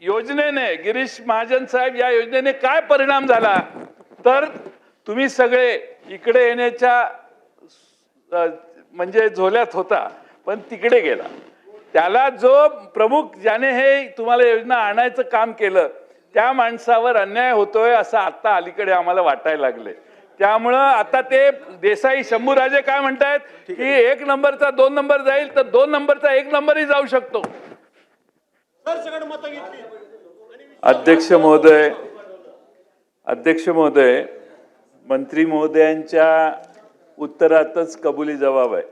योजनेने गिरीश महाजन साहेब या योजनेने काय परिणाम झाला तर तुम्ही सगळे इकडे येण्याच्या म्हणजे झोल्यात होता पण तिकडे गेला. त्याला जो प्रमुख ज्याने हे तुम्हाला योजना आणायचं काम केलं त्या माणसावर अन्याय होतोय असं आता अलीकडे आम्हाला वाटायला लागले. त्यामुळं आता ते देसाई शंभूराजे काय म्हणतायत की 1 नंबरचा 2 नंबर जाईल तर 2 नंबरचा 1 नंबरही जाऊ शकतो. अध्यक्ष महोदय मंत्री महोदयांच्या उत्तरातच कबुली जबाब आहे.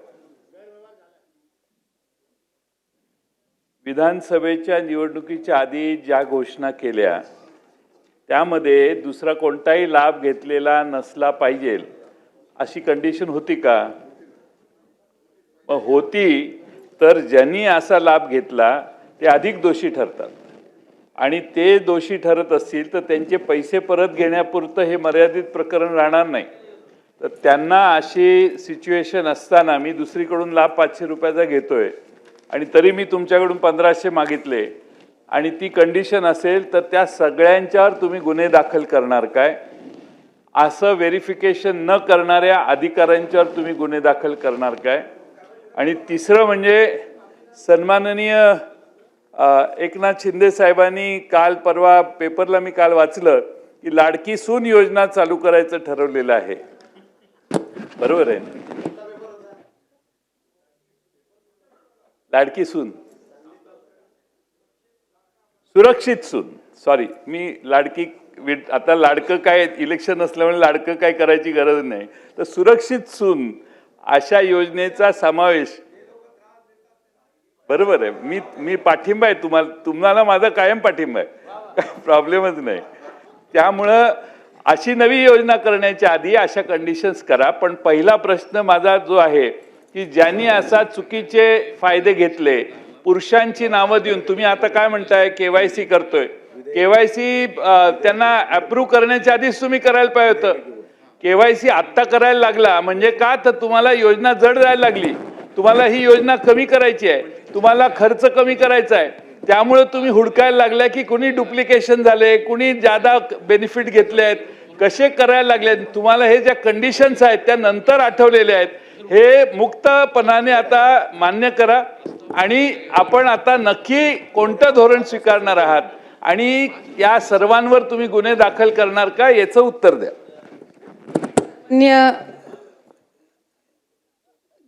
विधानसभेच्या निवडणुकीच्या आधी ज्या घोषणा केल्या त्यामध्ये दुसरा कोणताही लाभ घेतलेला नसला पाहिजे अशी कंडिशन होती का? मग होती तर ज्यांनी असा लाभ घेतला ते अधिक दोषी ठरतात आणि ते दोषी ठरत असतील तर त्यांचे पैसे परत घेण्यापुरतं हे मर्यादित प्रकरण राहणार नाही. तर त्यांना अशी सिच्युएशन असताना मी दुसरीकडून लाभ 500 रुपयाचा घेतोय आणि तरी मी तुमच्याकडून 1500 मागितले आणि ती कंडिशन असेल तर त्या सगळ्यांच्यावर तुम्ही गुन्हे दाखल करणार काय? असं व्हेरिफिकेशन न करणाऱ्या अधिकाऱ्यांच्यावर तुम्ही गुन्हे दाखल करणार काय? आणि तिसरं म्हणजे सन्माननीय एकनाथ शिंदे साहेबांनी काल परवा पेपरला मी काल वाचलं की लाडकी सून योजना चालू करायचं ठरवलेलं आहे. बरोबर आहे ना? लाडकी सून सुरक्षित सून सॉरी मी लाडकी आता लाडकं काय इलेक्शन असल्यामुळे लाडकं काय करायची गरज नाही तर सुरक्षित सून अशा योजनेचा समावेश. बरोबर आहे. मी पाठिंबा आहे तुम्हाला माझा कायम पाठिंबा आहे काय प्रॉब्लेमच नाही. त्यामुळं अशी नवी योजना करण्याच्या आधी अशा कंडिशन्स करा. पण पहिला प्रश्न माझा जो आहे की ज्यांनी असा चुकीचे फायदे घेतले पुरुषांची नावं देऊन तुम्ही आता काय म्हणताय केवायसी करतोय. केवायसी त्यांना अप्रूव्ह करण्याच्या आधीच तुम्ही करायला पाहिजे होतं. केवायसी आत्ता करायला लागला म्हणजे का तर तुम्हाला योजना जड जायला लागली. तुम्हाला ही योजना कमी करायची आहे तुम्हाला खर्च कमी करायचा आहे त्यामुळे तुम्ही हुडकायला लागल्या की कुणी डुप्लिकेशन झाले कुणी ज्यादा बेनिफिट घेतले आहेत कसे करायला लागले. तुम्हाला हे ज्या कंडिशन्स आहेत त्या नंतर आठवलेल्या आहेत. हे मुक्तपणाने आता मान्य करा आणि आपण आता नक्की कोणतं धोरण स्वीकारणार आहात आणि या सर्वांवर तुम्ही गुन्हे दाखल करणार का याचं उत्तर द्या.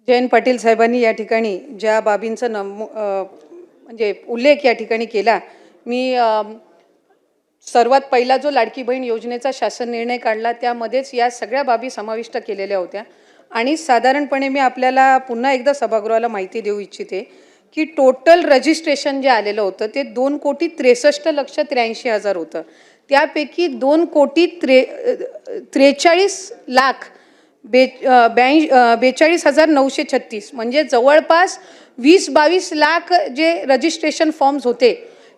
जयंत पाटील साहेबांनी या ठिकाणी ज्या बाबींचा म्हणजे उल्लेख या ठिकाणी केला मी सर्वात पहिला जो लाडकी बहीण योजनेचा शासन निर्णय काढला त्यामध्येच या सगळ्या बाबी समाविष्ट केलेल्या होत्या आणि साधारणपणे मी आपल्याला पुन्हा एकदा सभागृहाला माहिती देऊ इच्छिते की टोटल रजिस्ट्रेशन जे आलेलं होतं ते 2,63,83,000 होतं. त्यापैकी 2,43,42,936 म्हणजे जवळपास 20-22 लाख जे रजिस्ट्रेशन फॉर्म्स होते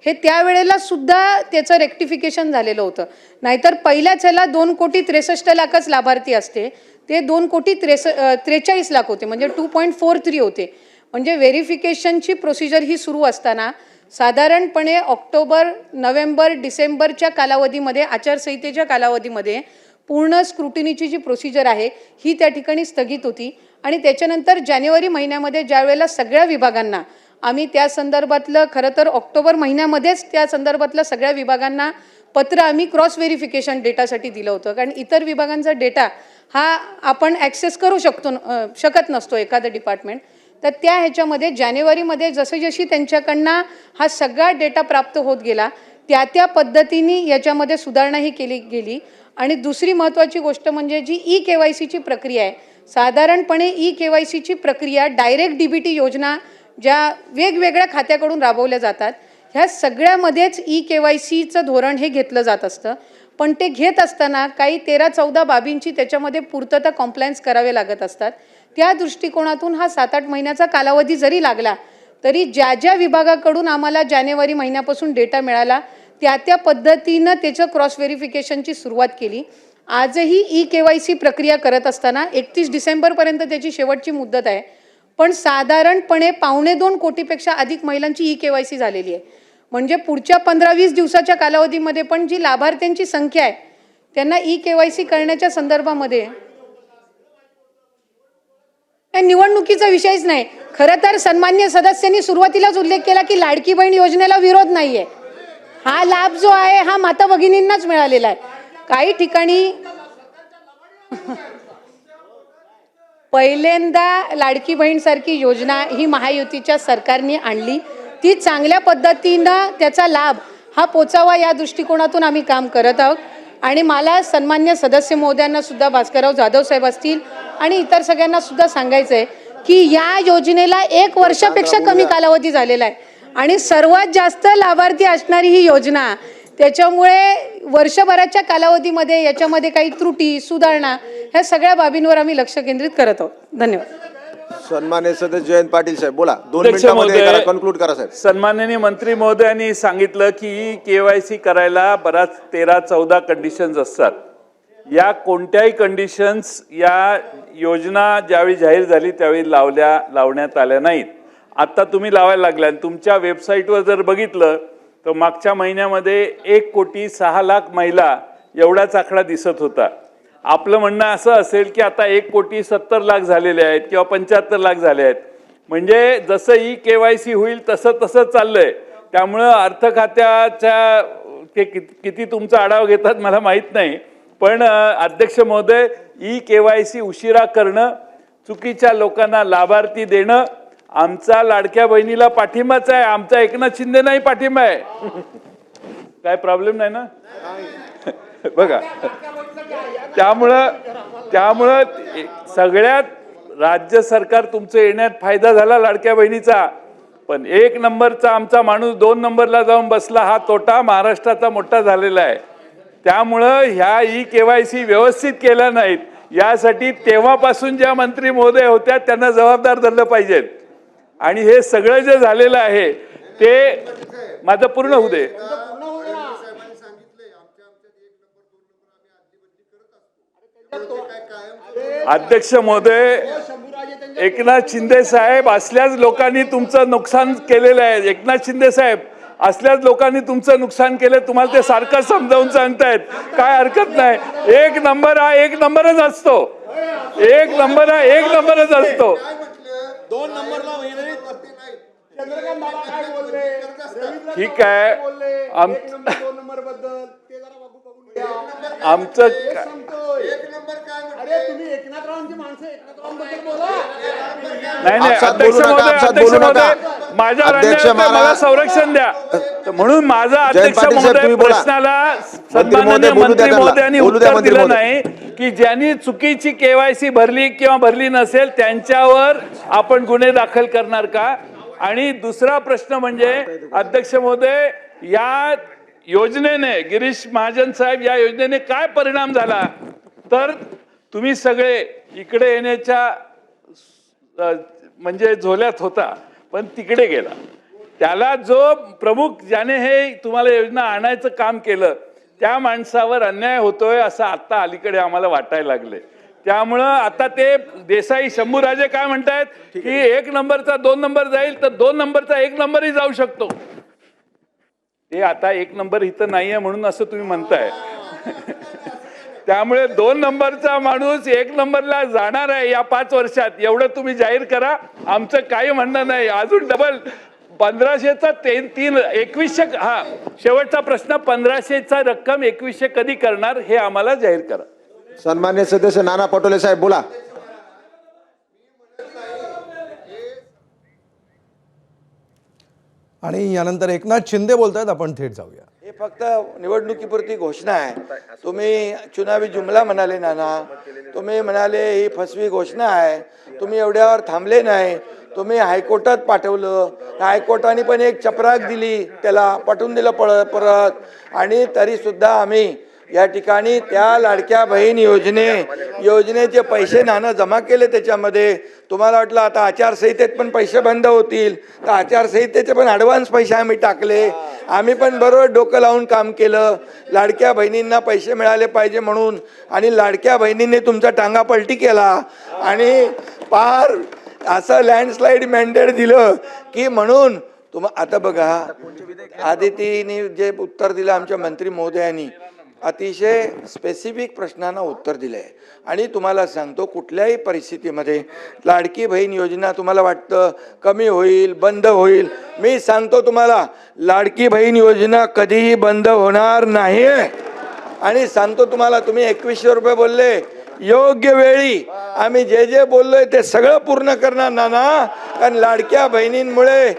हे त्यावेळेला सुद्धा त्याचं रेक्टिफिकेशन झालेलं होतं. नाहीतर पहिल्याच ह्याला 2,63,00,000च लाभार्थी असते ते 2,43,00,000 होते म्हणजे 2.43 होते. म्हणजे व्हेरिफिकेशनची प्रोसिजर ही सुरू असताना साधारणपणे ऑक्टोबर नोव्हेंबर डिसेंबरच्या कालावधीमध्ये आचारसंहितेच्या कालावधीमध्ये पूर्ण स्क्रुटिनीची जी प्रोसिजर आहे ही त्या ठिकाणी स्थगित होती आणि त्याच्यानंतर जानेवारी महिन्यामध्ये ज्या वेळेला सगळ्या विभागांना आम्ही त्या संदर्भातलं खरं तर ऑक्टोबर महिन्यामध्येच त्या संदर्भातल्या सगळ्या विभागांना पत्र आम्ही क्रॉस व्हेरिफिकेशन डेटासाठी दिलं होतं कारण इतर विभागांचा डेटा हा आपण ॲक्सेस करू शकत नसतो एखादं डिपार्टमेंट. तर त्या ह्याच्यामध्ये जानेवारीमध्ये जशी त्यांच्याकडनं हा सगळा डेटा प्राप्त होत गेला त्या पद्धतीने याच्यामध्ये सुधारणाही केली गेली. आणि दुसरी महत्त्वाची गोष्ट म्हणजे जी ई-KYCची प्रक्रिया आहे साधारणपणे ई-KYCची प्रक्रिया डायरेक्ट DBT योजना ज्या वेगवेगळ्या खात्याकडून राबवल्या जातात ह्या सगळ्यामध्येच ई-KYCचं धोरण हे घेतलं जात असतं. पण ते घेत असताना काही 13-14 बाबींची त्याच्यामध्ये पूर्तता कॉम्प्लायन्स करावे लागत असतात. त्या दृष्टिकोनातून हा 7-8 महिन्याचा कालावधी जरी लागला तरी ज्या विभागाकडून आम्हाला जानेवारी महिन्यापासून डेटा मिळाला त्या पद्धतीनं त्याचं क्रॉस व्हेरिफिकेशनची सुरुवात केली. आजही ई-KYC प्रक्रिया करत असताना 31 डिसेंबरपर्यंत त्याची शेवटची मुदत आहे. पण साधारणपणे 1.25 कोटीपेक्षा अधिक महिलांची ई-KYC झालेली आहे. म्हणजे पुढच्या 15-20 दिवसाच्या कालावधीमध्ये पण जी लाभार्थ्यांची संख्या आहे त्यांना KYC करण्याच्या संदर्भामध्ये निवडणुकीचा विषयच नाही. खरं तर सन्मान्य सदस्यांनी सुरुवातीलाच उल्लेख केला की लाडकी बहीण योजनेला विरोध नाहीये. हा लाभ जो आहे हा माता भगिनींनाच मिळालेला आहे. काही ठिकाणी पहिल्यांदा लाडकी बहीण सारखी योजना ही महायुतीच्या सरकारने आणली. ती चांगल्या पद्धतीनं त्याचा लाभ हा पोचावा या दृष्टिकोनातून आम्ही काम करत आहोत. आणि मला सन्मान्य सदस्य महोदयांना सुद्धा, भास्करराव जाधव साहेब असतील आणि इतर सगळ्यांना सुद्धा सांगायचं आहे की या योजनेला 1 वर्षापेक्षा कमी कालावधी झालेला आहे आणि सर्वात जास्त लाभार्थी असणारी ही योजना, त्याच्यामुळे वर्षभराच्या कालावधीमध्ये याच्यामध्ये काही त्रुटी, सुधारणा ह्या सगळ्या बाबींवर आम्ही लक्ष केंद्रित करत आहोत. धन्यवाद. सन्मान्य सदस्य जयंत पाटील साहेब बोला. 2 मिनिटांमध्ये कन्क्लूड करा साहेब. सन्माननीय मंत्री महोदयांनी सांगितलं की KYC करायला बराच 13-14 कंडिशन्स असतात. या कोणत्याही कंडिशन्स या योजना ज्यावेळी जाहीर झाली त्यावेळी लावण्यात आल्या नाहीत. आता तुम्ही लावायला लागल्या. तुमच्या वेबसाईटवर जर बघितलं तर मागच्या महिन्यामध्ये 1,06,00,000 महिला एवढाच आकडा दिसत होता. आपलं म्हणणं असं असेल की आता 1,70,00,000 झालेले आहेत किंवा 75,00,000 झाले आहेत. म्हणजे जसं KYC होईल तसं चाललंय. त्यामुळं अर्थ खात्याच्या ते किती तुमचा आढावा घेतात मला माहीत नाही, पण अध्यक्ष महोदय, KYC उशिरा करणं, चुकीच्या लोकांना लाभार्थी देणं आमचा लाडक्या बहिणीला पाठिंबाच आहे. आमचा एकनाथ शिंदे नाही पाठिंबा आहे. काय प्रॉब्लेम नाही ना? बघा, त्यामुळं सगळ्यात राज्य सरकार तुमचं येण्यात फायदा झाला लाडक्या बहिणीचा, पण 1 नंबरचा आमचा माणूस 2 नंबरला जाऊन बसला, हा तोटा महाराष्ट्राचा मोठा झालेला आहे. त्यामुळं ह्या KYC व्यवस्थित केल्या नाहीत. यासाठी तेव्हापासून ज्या मंत्री महोदय होत्या त्यांना जबाबदार धरलं पाहिजेत. आणि हे सगळं जे झालेलं आहे ते माझं पूर्ण होऊ दे. अध्यक्ष महोदय, एकनाथ शिंदे साहेब असल्याच लोकांनी तुमचं नुकसान केलेलं आहे. एकनाथ शिंदे साहेब असल्याच लोकांनी तुमचं नुकसान केलं. तुम्हाला ते सारखं समजावून सांगतायत, काय हरकत नाही. 1 नंबर हा 1 नंबरच असतो. 1 नंबर हा 1 नंबरच असतो. 2 नंबरला चंद्रकांत बाबा काय बोलले, ठीक आहे. 2 नंबर बद्दल ते जरा आमचं अरे तुम्ही एकनाथरावांची माणसं एकनाथरावांबद्दल बोला. नाही अध्यक्ष महोदय, माझ्यावर अन्याय मला संरक्षण द्या. म्हणून माझा अध्यक्ष महोदय प्रश्नाला सन्माननीय मंत्री महोदयांनी उत्तर दिलं नाही की ज्यांनी चुकीची KYC भरली किंवा भरली नसेल त्यांच्यावर आपण गुन्हे दाखल करणार का. आणि दुसरा प्रश्न म्हणजे अध्यक्ष महोदय, या योजनेने गिरीश महाजन साहेब या योजनेने काय परिणाम झाला तर तुम्ही सगळे इकडे येण्याच्या म्हणजे झोल्यात होता पण तिकडे गेला. त्याला जो प्रमुख ज्याने हे तुम्हाला योजना आणायचं काम केलं त्या माणसावर अन्याय होतोय असं आता अलीकडे आम्हाला वाटायला लागले. त्यामुळं आता ते देसाई शंभूराजे काय म्हणतायत की 1 नंबरचा 2 नंबर जाईल तर 2 नंबरचा 1 नंबरही जाऊ शकतो. ते आता 1 नंबर इथं नाहीये म्हणून असं तुम्ही म्हणताय. त्यामुळे 2 नंबरचा माणूस 1 नंबरला जाणार आहे या 5 वर्षात, एवढं तुम्ही जाहीर करा. आमचं काही म्हणणं नाही. अजून डबल 1500चा 2100, हा शेवटचा प्रश्न, 1500चा रक्कम 2100 कधी करणार हे आम्हाला जाहीर करा. सन्मान्य सदस्य नाना पटोले साहेब बोला. आणि यानंतर एकनाथ शिंदे बोलतायत, आपण थेट जाऊया. हे फक्त निवडणुकीपुरती घोषणा आहे. तुम्ही चुनावी जुमला म्हणाले नाना, तुम्ही म्हणाले ही फसवी घोषणा आहे. तुम्ही एवढ्यावर थांबले नाही, तुम्ही हायकोर्टात पाठवलं. हायकोर्टाने पण एक चपराक दिली, त्याला पाठवून दिलं परत. आणि तरी सुद्धा आम्ही या ठिकाणी त्या लाडक्या बहीण योजनेचे पैसे नाना जमा केले. त्याच्यामध्ये तुम्हाला वाटलं आता आचारसंहितेत पण पैसे बंद होतील, तर आचारसंहितेचे पण ॲडव्हान्स पैसे आम्ही टाकले. आम्ही पण बरोबर डोकं लावून काम केलं, लाडक्या बहिणींना पैसे मिळाले पाहिजे म्हणून. आणि लाडक्या बहिणींनी तुमचा टांगा पलटी केला आणि पार असं लँडस्लाईड मॅन्डेट दिलं की म्हणून आता बघा, आदितीने जे उत्तर दिलं आमच्या मंत्री महोदयांनी, अतिशय स्पेसिफिक प्रश्नांना उत्तर दिलं आहे. आणि तुम्हाला सांगतो, कुठल्याही परिस्थितीमध्ये लाडकी बहीण योजना तुम्हाला वाटतं कमी होईल, बंद होईल, मी सांगतो तुम्हाला, लाडकी बहीण योजना कधीही बंद होणार नाही. आणि सांगतो तुम्हाला, तुम्ही 2100 रुपये बोलले, योग्य वेळी आम्ही जे जे बोललोय ते सगळं पूर्ण करणार नाना. कारण लाडक्या बहिणींमुळे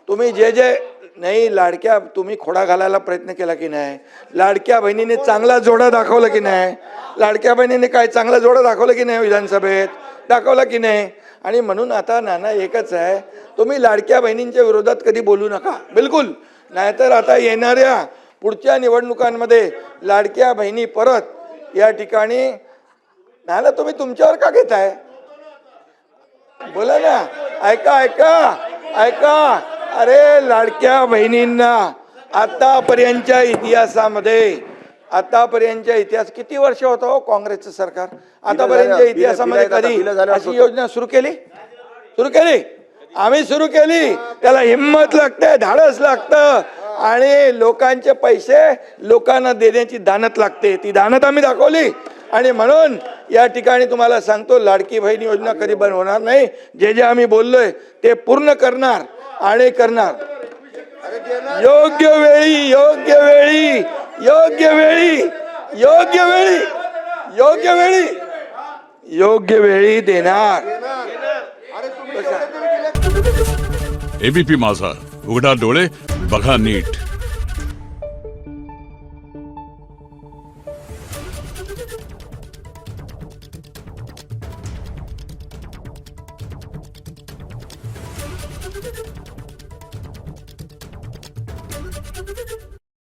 तुम्ही जे जे नाही, लाडक्या तुम्ही खोडा घालायला प्रयत्न केला की नाही, लाडक्या बहिणीने चांगला जोडा दाखवला की नाही, लाडक्या बहिणीने काय चांगला जोडा दाखवला की नाही, विधानसभेत दाखवला की नाही. आणि म्हणून आता नाना एकच आहे, तुम्ही लाडक्या बहिणींच्या विरोधात कधी बोलू नका, बिलकुल. नाहीतर आता येणाऱ्या पुढच्या निवडणुकांमध्ये लाडक्या बहिणी परत या ठिकाणी नाना, तुम्ही तुमच्यावर का घेताय? बोला ना, ऐका ऐका ऐका. अरे लाडक्या बहिणींना आतापर्यंतच्या इतिहास किती वर्ष होतं हो काँग्रेसचं सरकार? आतापर्यंतच्या इतिहासामध्ये कधी अशी योजना सुरू केली? आम्ही सुरू केली. त्याला हिंमत लागते, धाडस लागतं आणि लोकांचे पैसे लोकांना देण्याची दानत लागते. ती दानत आम्ही दाखवली. आणि म्हणून या ठिकाणी तुम्हाला सांगतो, लाडकी बहीण योजना कधी बंद होणार नाही. जे जे आम्ही बोललोय ते पूर्ण करणार आणि करणार. योग्य वेळी योग्य वेळी योग्य वेळी योग्य वेळी योग्य वेळी योग्य वेळी देणार. एबीपी माझा, उघडा डोळे बघा नीट.